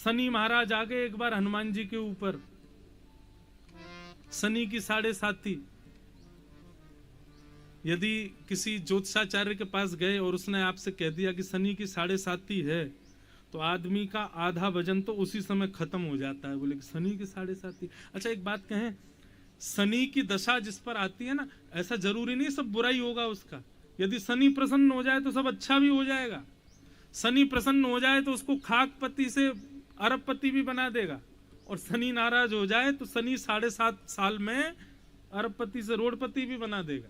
शनि महाराज आ गए एक बार हनुमान जी के ऊपर। शनि की 7.5। यदि किसी ज्योतिषाचार्य के पास गए और उसने आपसे कह दिया कि शनि की 7.5 है, तो आदमी का आधा वजन तो उसी समय खत्म हो जाता है। बोले कि शनि की 7.5। अच्छा एक बात कहें, शनि की दशा जिस पर आती है ना, ऐसा जरूरी नहीं सब बुरा ही होगा उसका। यदि शनि प्रसन्न हो जाए तो सब अच्छा भी हो जाएगा। शनि प्रसन्न हो जाए तो उसको खाकपति से अरबपति भी बना देगा, और शनि नाराज हो जाए तो शनि 7.5 साल में अरबपति से रोडपति भी बना देगा।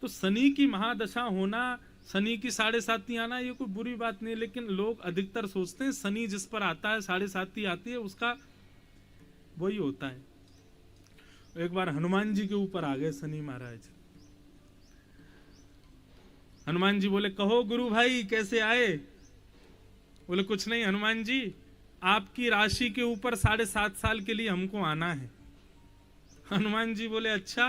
तो शनि की महादशा होना, शनि की 7.5 आना, ये कोई बुरी बात नहीं, लेकिन लोग अधिकतर सोचते हैं शनि जिस पर आता है, 7.5 आती है, उसका वही होता है। एक बार हनुमान जी के ऊपर आ गए शनि महाराज। हनुमान जी बोले, कहो गुरु भाई कैसे आए? बोले कुछ नहीं हनुमान जी, आपकी राशि के ऊपर 7.5 साल के लिए हमको आना है। हनुमान जी बोले, अच्छा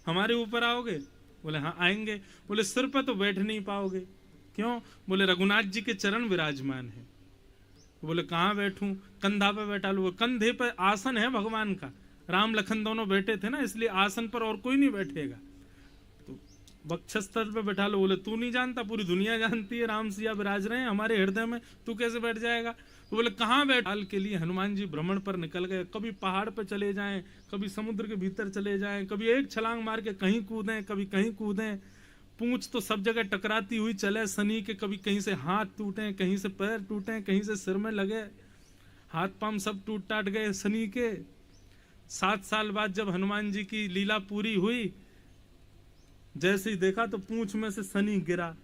हमारे ऊपर आओगे? बोले हाँ आएंगे। बोले सिर पर तो बैठ नहीं पाओगे, क्यों? बोले रघुनाथ जी के चरण विराजमान है। बोले कहाँ बैठूं? कंधा पे बैठा लो। कंधे पे आसन है भगवान का, राम लखन दोनों बैठे थे ना, इसलिए आसन पर और कोई नहीं बैठेगा, तो वक्षस्थल पे बैठा लो। बोले तू नहीं जानता, पूरी दुनिया जानती है, राम सिया विराज रहे हैं हमारे हृदय में, तू कैसे बैठ जाएगा? तो बोले कहाँ बैठ? हाल के लिए हनुमान जी भ्रमण पर निकल गए। कभी पहाड़ पर चले जाएं, कभी समुद्र के भीतर चले जाएं, कभी एक छलांग मार के कहीं कूदें, कभी कहीं कूदें। पूंछ तो सब जगह टकराती हुई चले शनि के, कभी कहीं से हाथ टूटे, कहीं से पैर टूटे, कहीं से सिर में लगे, हाथ पांव सब टूट टाट गए शनि के। 7 साल बाद जब हनुमान जी की लीला पूरी हुई, जैसे ही देखा तो पूंछ में से शनि गिरा,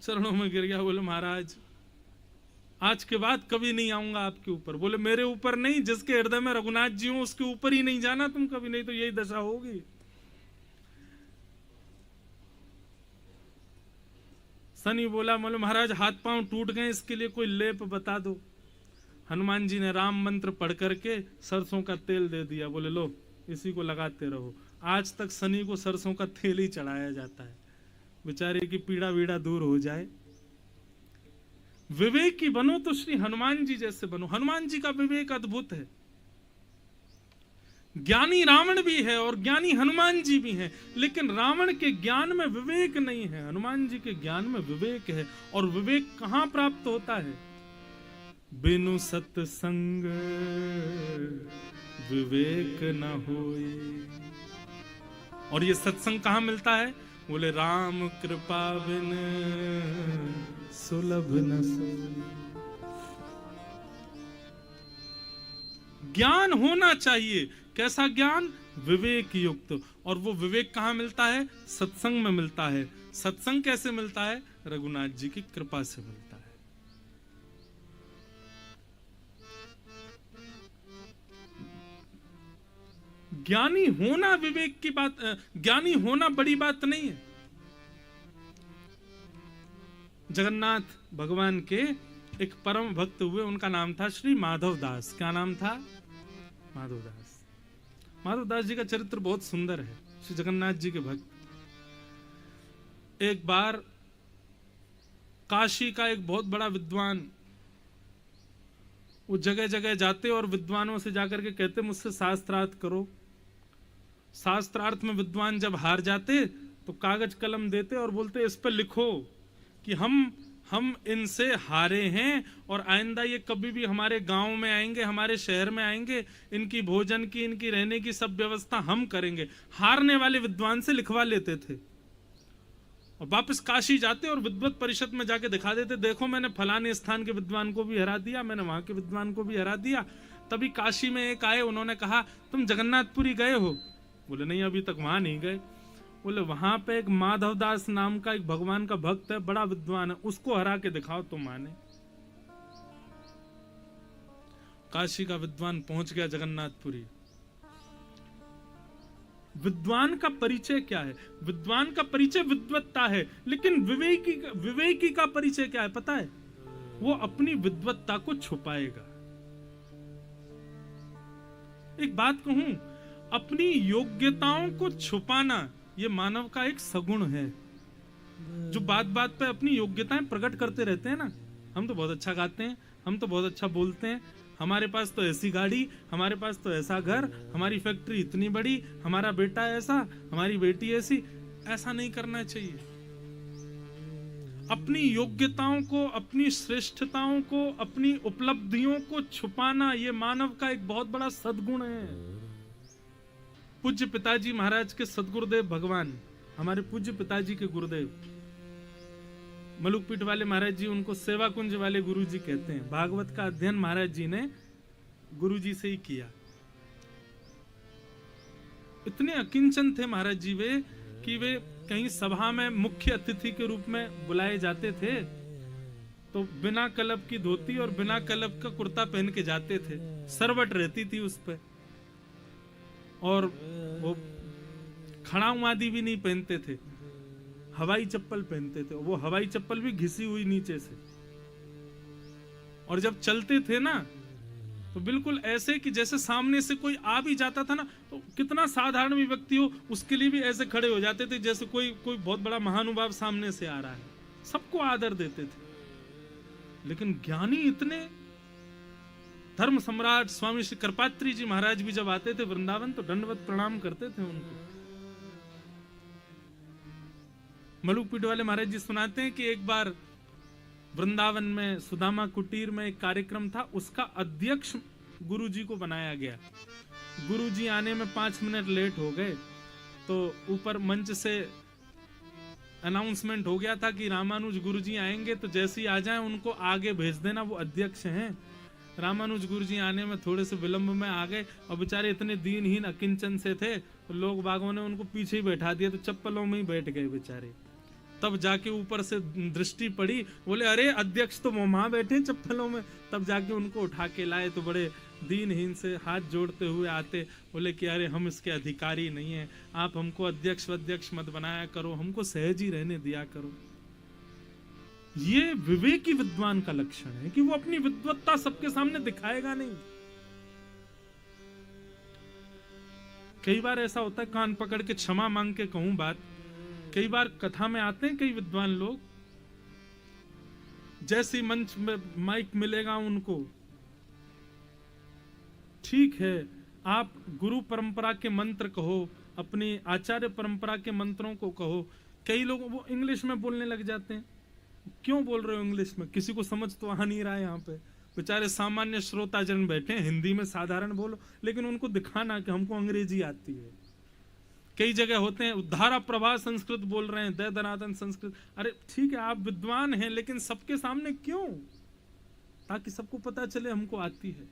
चरणों में गिर गया। बोले महाराज आज के बाद कभी नहीं आऊंगा आपके ऊपर। बोले मेरे ऊपर नहीं, जिसके हृदय में रघुनाथ जी हो उसके ऊपर ही नहीं जाना तुम कभी, नहीं तो यही दशा होगी। शनि बोला, बोले महाराज हाथ पांव टूट गए, इसके लिए कोई लेप बता दो। हनुमान जी ने राम मंत्र पढ़ करके सरसों का तेल दे दिया। बोले लो इसी को लगाते रहो। आज तक शनि को सरसों का तेल ही चढ़ाया जाता है, बेचारे की पीड़ा वीड़ा दूर हो जाए। विवेकी बनो तो श्री हनुमान जी जैसे बनो। हनुमान जी का विवेक अद्भुत है। ज्ञानी रावण भी है और ज्ञानी हनुमान जी भी हैं, लेकिन रावण के ज्ञान में विवेक नहीं है, हनुमान जी के ज्ञान में विवेक है। और विवेक कहां प्राप्त होता है? बिनु सत्संग विवेक न होए। और ये सत्संग कहां मिलता है? बोले राम कृपा बिन सुलभ न सोई। ज्ञान होना चाहिए, कैसा ज्ञान? विवेक युक्त। और वो विवेक कहां मिलता है? सत्संग में मिलता है। सत्संग कैसे मिलता है? रघुनाथ जी की कृपा से मिलता है। ज्ञानी होना विवेक की बात, ज्ञानी होना बड़ी बात नहीं है। जगन्नाथ भगवान के एक परम भक्त हुए, उनका नाम था श्री माधव दास। क्या नाम था? माधव दास। माधव दास जी का चरित्र बहुत सुंदर है, श्री जगन्नाथ जी के भक्त। एक बार काशी का एक बहुत बड़ा विद्वान, वो जगह जगह जाते और विद्वानों से जाकर के कहते मुझसे शास्त्रार्थ करो। शास्त्रार्थ में विद्वान जब हार जाते तो कागज कलम देते और बोलते इस पर लिखो कि हम इनसे हारे हैं और आइंदा ये कभी भी हमारे गांव में आएंगे, हमारे शहर में आएंगे, इनकी भोजन की, इनकी रहने की सब व्यवस्था हम करेंगे। हारने वाले विद्वान से लिखवा लेते थे और वापस काशी जाते और विद्वत परिषद में जाके दिखा देते, देखो मैंने फलाने स्थान के विद्वान को भी हरा दिया, मैंने वहां के विद्वान को भी हरा दिया। तभी काशी में एक आए, उन्होंने कहा तुम जगन्नाथपुरी गए हो? बोले नहीं अभी तक वहां नहीं गए। बोले वहां पे एक माधव दास नाम का एक भगवान का भक्त है, बड़ा विद्वान है, उसको हरा के दिखाओ तो माने। काशी का विद्वान पहुंच गया जगन्नाथपुरी। विद्वान का परिचय क्या है? विद्वान का परिचय विद्वत्ता है, लेकिन विवेकी का परिचय क्या है पता है? वो अपनी विद्वत्ता को छुपाएगा। एक बात कहूं, अपनी योग्यताओं को छुपाना ये मानव का एक सगुण है। जो बात बात पे अपनी योग्यताएं प्रकट करते रहते हैं ना, हम तो बहुत अच्छा गाते हैं, हम तो बहुत अच्छा बोलते हैं, हमारे पास तो ऐसी गाड़ी, हमारे पास तो ऐसा घर, हमारी फैक्ट्री इतनी बड़ी, हमारा बेटा ऐसा, हमारी बेटी ऐसी। ऐसा नहीं करना चाहिए। अपनी योग्यताओं को, अपनी श्रेष्ठताओं को, अपनी उपलब्धियों को छुपाना ये मानव का एक बहुत बड़ा सद्गुण है। पूज्य पिताजी महाराज के सदगुरुदेव भगवान, हमारे पूज्य पिताजी के गुरुदेव मलुकपीठ वाले महाराज जी, उनको सेवा कुंज वाले गुरु जी कहते हैं। भागवत का अध्ययन महाराज जी ने गुरु जी से ही किया। इतने अकिंचन थे महाराज जी वे कि वे कहीं सभा में मुख्य अतिथि के रूप में बुलाए जाते थे तो बिना कलब की धोती और बिना कलब का कुर्ता पहन के जाते थे। सरवट रहती थी उस पे, और वो खड़ाऊ आदि भी नहीं पहनते थे, हवाई चप्पल पहनते थे। वो हवाई चप्पल भी घिसी हुई नीचे से, और जब चलते थे ना तो बिल्कुल ऐसे कि जैसे सामने से कोई आ भी जाता था ना, तो कितना साधारण भी व्यक्ति हो उसके लिए भी ऐसे खड़े हो जाते थे जैसे कोई बहुत बड़ा महानुभाव सामने से आ रहा है। सबको आदर देते थे। लेकिन ज्ञानी इतने, धर्म सम्राट स्वामी श्री कृपात्री जी महाराज भी जब आते थे वृंदावन तो दंडवत प्रणाम करते थे उनको। मलुकपीठ वाले महाराज जी सुनाते हैं कि एक बार वृंदावन में सुदामा कुटीर में एक कार्यक्रम था, उसका अध्यक्ष गुरुजी को बनाया गया। गुरुजी आने में 5 मिनट लेट हो गए तो ऊपर मंच से अनाउंसमेंट हो गया था कि रामानुज गुरुजी आएंगे, तो जैसे ही आ जाएं उनको आगे भेज देना, वो अध्यक्ष हैं। रामानुज गुरुजी आने में थोड़े से विलंब में आ गए और बेचारे इतने दीनहीन अकिंचन से थे तो लोग बागों ने उनको पीछे ही बैठा दिया, तो चप्पलों में ही बैठ गए बेचारे। तब जाके ऊपर से दृष्टि पड़ी, बोले अरे अध्यक्ष तो वहां बैठे चप्पलों में। तब जाके उनको उठा के लाए तो बड़े दीनहीन से हाथ जोड़ते हुए आते, बोले कि अरे हम इसके अधिकारी नहीं हैं, आप हमको अध्यक्ष मत बनाया करो, हमको सहज ही रहने दिया करो। ये विवेकी विद्वान का लक्षण है कि वो अपनी विद्वत्ता सबके सामने दिखाएगा नहीं। कई बार ऐसा होता है, कान पकड़ के क्षमा मांग के कहूं बात, कई बार कथा में आते हैं कई विद्वान लोग, जैसे मंच में माइक मिलेगा उनको, ठीक है आप गुरु परंपरा के मंत्र कहो, अपनी आचार्य परंपरा के मंत्रों को कहो। कई लोग वो इंग्लिश में बोलने लग जाते हैं। क्यों बोल रहे हो इंग्लिश में? किसी को समझ तो आ नहीं रहा है। यहाँ पे बेचारे सामान्य श्रोताजन बैठे हैं, हिंदी में साधारण बोलो, लेकिन उनको दिखाना कि हमको अंग्रेजी आती है। कई जगह होते हैं उद्धारा प्रभा संस्कृत बोल रहे हैं, दय दनादन संस्कृत। अरे ठीक है आप विद्वान हैं, लेकिन सबके सामने क्यों? ताकि सबको पता चले हमको आती है।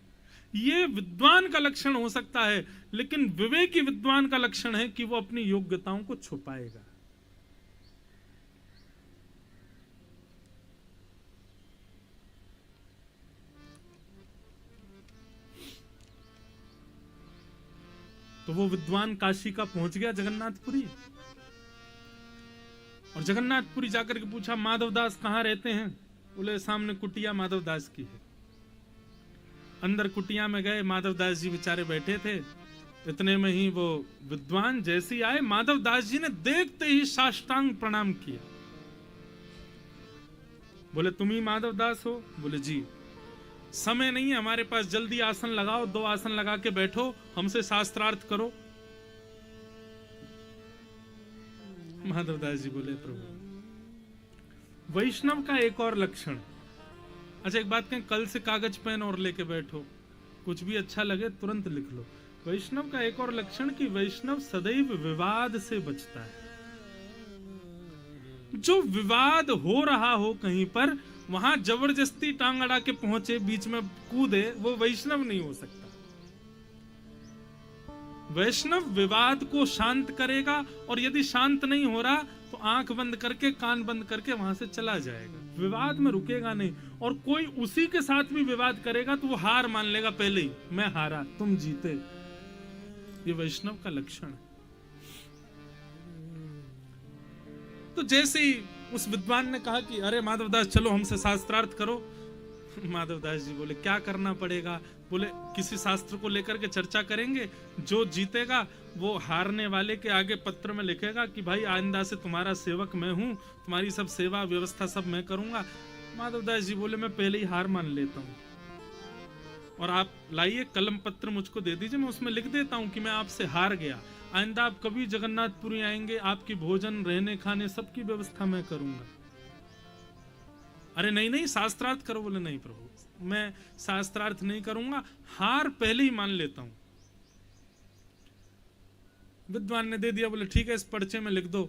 ये विद्वान का लक्षण हो सकता है, लेकिन विवेकी विद्वान का लक्षण है कि वो अपनी योग्यताओं को छुपाएगा। तो वो विद्वान काशी का पहुंच गया जगन्नाथपुरी, और जगन्नाथपुरी जाकर के पूछा माधवदास कहाँ रहते हैं? बोले सामने कुटिया माधवदास की है। अंदर कुटिया में गए, माधवदास जी बेचारे बैठे थे। इतने में ही वो विद्वान जैसे ही आए, माधवदास जी ने देखते ही साष्टांग प्रणाम किया। बोले तुम ही माधवदास हो? बोले जी। समय नहीं है हमारे पास, जल्दी आसन लगाओ, 2 आसन लगा के बैठो, हमसे शास्त्रार्थ करो। माधवदास जी बोले प्रभु, वैष्णव का एक और लक्षण। अच्छा एक बात कहें, कल से कागज पेन और लेके बैठो, कुछ भी अच्छा लगे तुरंत लिख लो। वैष्णव का एक और लक्षण कि वैष्णव सदैव विवाद से बचता है। जो विवाद हो रहा हो कहीं पर, वहां जबरदस्ती टांग अड़ा के पहुंचे, बीच में कूदे, वो वैष्णव नहीं हो सकता। वैष्णव विवाद को शांत करेगा, और यदि शांत नहीं हो रहा तो आंख बंद करके, कान बंद करके वहां से चला जाएगा। विवाद में रुकेगा नहीं। और कोई उसी के साथ भी विवाद करेगा तो वो हार मान लेगा पहले ही, मैं हारा तुम जीते। ये वैष्णव का लक्षण है। तो जैसे ही उस विद्वान ने कहा कि अरे माधवदास चलो हमसे शास्त्रार्थ करो, माधवदास जी बोले क्या करना पड़ेगा? बोले किसी शास्त्र को लेकर के चर्चा करेंगे, जो जीतेगा वो हारने वाले के आगे पत्र में लिखेगा कि भाई आइंदा से तुम्हारा सेवक मैं हूं, तुम्हारी सब सेवा व्यवस्था सब मैं करूंगा। माधवदास जी बोले मैं पहले ही हार मान लेता हूं। और आप लाइए कलम पत्र मुझको दे दीजिए, मैं उसमें लिख देता हूं कि मैं आपसे हार गया। आइंदा आप कभी जगन्नाथपुरी आएंगे, आपकी भोजन रहने खाने सबकी व्यवस्था मैं करूंगा। अरे नहीं नहीं, शास्त्रार्थ करो। बोले नहीं प्रभु, मैं शास्त्रार्थ नहीं करूंगा, हार पहले ही मान लेता हूं। विद्वान ने दे दिया, बोले ठीक है, इस पर्चे में लिख दो।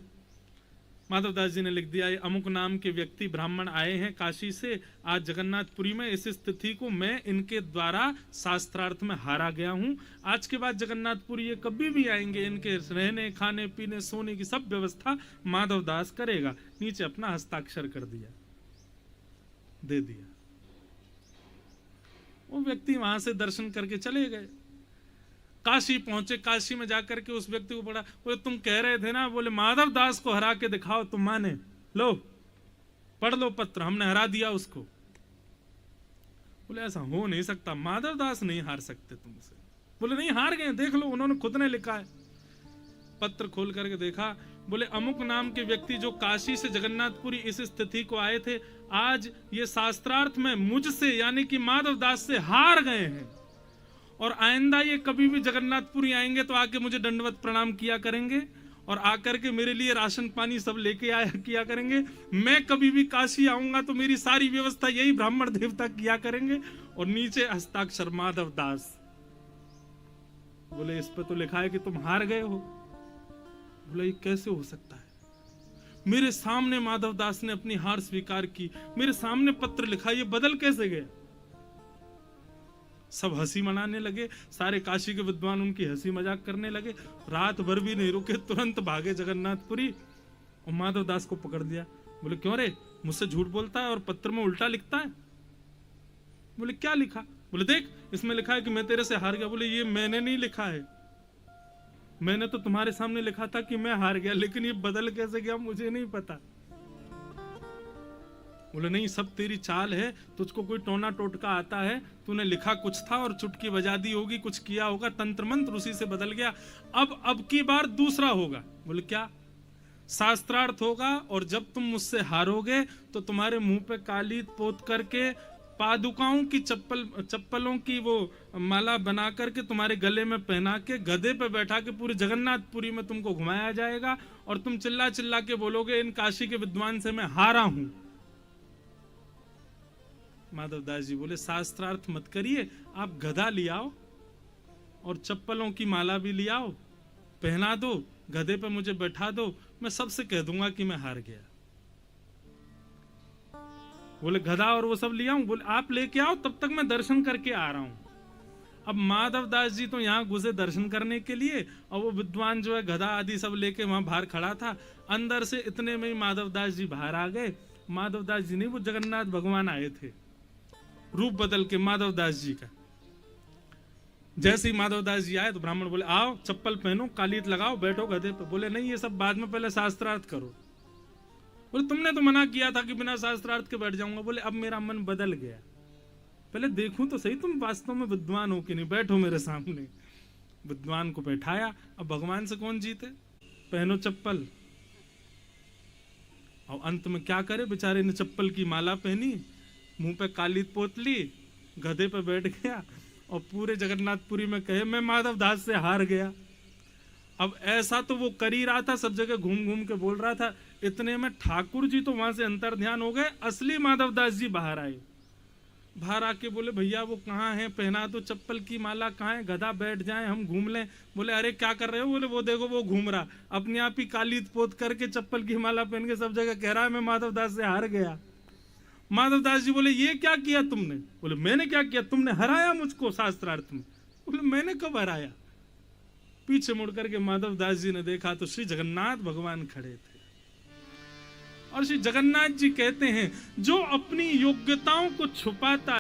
माधवदास जी ने लिख दिया, अमुक नाम के व्यक्ति ब्राह्मण आए हैं काशी से आज जगन्नाथपुरी में, इस स्थिति को मैं इनके द्वारा शास्त्रार्थ में हारा गया हूं। आज के बाद जगन्नाथपुरी ये कभी भी आएंगे, इनके रहने खाने पीने सोने की सब व्यवस्था माधवदास करेगा। नीचे अपना हस्ताक्षर कर दिया, दे दिया। वो व्यक्ति वहां से दर्शन करके चले गए। काशी पहुंचे, काशी में जाकर के उस व्यक्ति को पढ़ा। बोले तुम कह रहे थे ना, बोले माधवदास को हरा के दिखाओ, तुम माने, लो पढ़ लो पत्र, हमने हरा दिया उसको। बोले ऐसा हो नहीं सकता, माधवदास नहीं हार सकते तुमसे। बोले नहीं, हार गए, देख लो, उन्होंने खुद ने लिखा है। पत्र खोल करके देखा, बोले अमुक नाम के व्यक्ति जो काशी से जगन्नाथपुरी इस स्थिति को आए थे, आज ये शास्त्रार्थ में मुझसे यानी कि माधवदास से हार गए हैं, और आइंदा ये कभी भी जगन्नाथपुरी आएंगे तो आके मुझे दंडवत प्रणाम किया करेंगे, और आकर के मेरे लिए राशन पानी सब लेके आया किया करेंगे। मैं कभी भी काशी आऊंगा तो मेरी सारी व्यवस्था यही ब्राह्मण देवता किया करेंगे। और नीचे हस्ताक्षर माधवदास। बोले इस पे तो लिखा है कि तुम हार गए हो। बोले ये कैसे हो सकता है? मेरे सामने माधवदास ने अपनी हार स्वीकार की, मेरे सामने पत्र लिखा, ये बदल कैसे गया? सब हंसी मनाने लगे, सारे काशी के विद्वान उनकी हंसी मजाक करने लगे। रात भर भी नहीं रुके, तुरंत भागे जगन्नाथपुरी और माधवदास को पकड़ दिया। बोले क्यों रे, मुझसे झूठ बोलता है और पत्र में उल्टा लिखता है? बोले क्या लिखा? बोले देख, इसमें लिखा है कि मैं तेरे से हार गया। बोले ये मैंने नहीं लिखा है, मैंने तो तुम्हारे सामने लिखा था कि मैं हार गया, लेकिन ये बदल कैसे गया मुझे नहीं पता। बोले नहीं, सब तेरी चाल है, तुझको कोई टोना टोटका आता है, तूने लिखा कुछ था और चुटकी बजा दी होगी, कुछ किया होगा, तंत्र मंत्र उसी से बदल गया। अब की बार दूसरा होगा। बोले क्या? शास्त्रार्थ होगा, और जब तुम मुझसे हारोगे तो तुम्हारे मुंह पे काली पोत करके पादुकाओं की चप्पलों की वो माला बना करके तुम्हारे गले में पहना के गधे पे बैठा के पूरे जगन्नाथपुरी में तुमको घुमाया जाएगा, और तुम चिल्ला चिल्ला के बोलोगे इन काशी के विद्वान से मैं हारा हूं। माधवदास जी बोले शास्त्रार्थ मत करिए, आप गधा लियाओ और चप्पलों की माला भी लियाओ, पहना दो, गधे पे मुझे बैठा दो, मैं सबसे कह दूंगा कि मैं हार गया। बोले गधा और वो सब लियाऊं? बोले आप लेके आओ, तब तक मैं दर्शन करके आ रहा हूं। अब माधवदास जी तो यहाँ घुसे दर्शन करने के लिए, और वो विद्वान जो है गधा आदि सब लेके वहां बाहर खड़ा था। अंदर से इतने में ही माधवदास जी बाहर आ गए। माधवदास जी नहीं, वो जगन्नाथ भगवान आए थे, रूप बदल के माधवदास जी का। जैसे ही माधवदास जी आए तो ब्राह्मण बोले आओ, चप्पल पहनो, कालीट लगाओ, बैठो गधे पे। बोले नहीं, ये सब बाद में, पहले शास्त्रार्थ करो। बोले तुमने तो मना किया था कि बिना शास्त्रार्थ के बैठ जाऊंगा। बोले अब मेरा मन बदल गया, पहले देखूं तो सही तुम वास्तव में विद्वान हो कि नहीं, बैठो मेरे सामने। विद्वान को बैठाया। अब भगवान से कौन जीते? पहनो चप्पल। और अंत में क्या करे बेचारे ने, चप्पल की माला पहनी, मुंह पे काली पोत ली, गधे पे बैठ गया, और पूरे जगन्नाथपुरी में कहे मैं माधवदास से हार गया। अब ऐसा तो वो कर ही रहा था, सब जगह घूम घूम के बोल रहा था। इतने में ठाकुर जी तो वहां से अंतर ध्यान हो गए, असली माधवदास जी बाहर आए। बाहर आके बोले भैया वो कहाँ है, पहना दो चप्पल की माला, कहाँ है, गधा बैठ जाए हम घूम लें। बोले अरे क्या कर रहे हो? बोले वो देखो वो घूम रहा, अपने आप ही काली पोत करके चप्पल की माला पहन के सब जगह कह रहा है मैं माधवदास से हार गया। माधवदास जी बोले ये क्या किया तुमने? बोले मैंने क्या किया, तुमने हराया मुझको शास्त्रार्थ में। बोले मैंने कब हराया? पीछे मुड़ करके माधवदास जी ने देखा तो श्री जगन्नाथ भगवान खड़े थे। और श्री जगन्नाथ जी कहते हैं जो अपनी योग्यताओं को छुपाता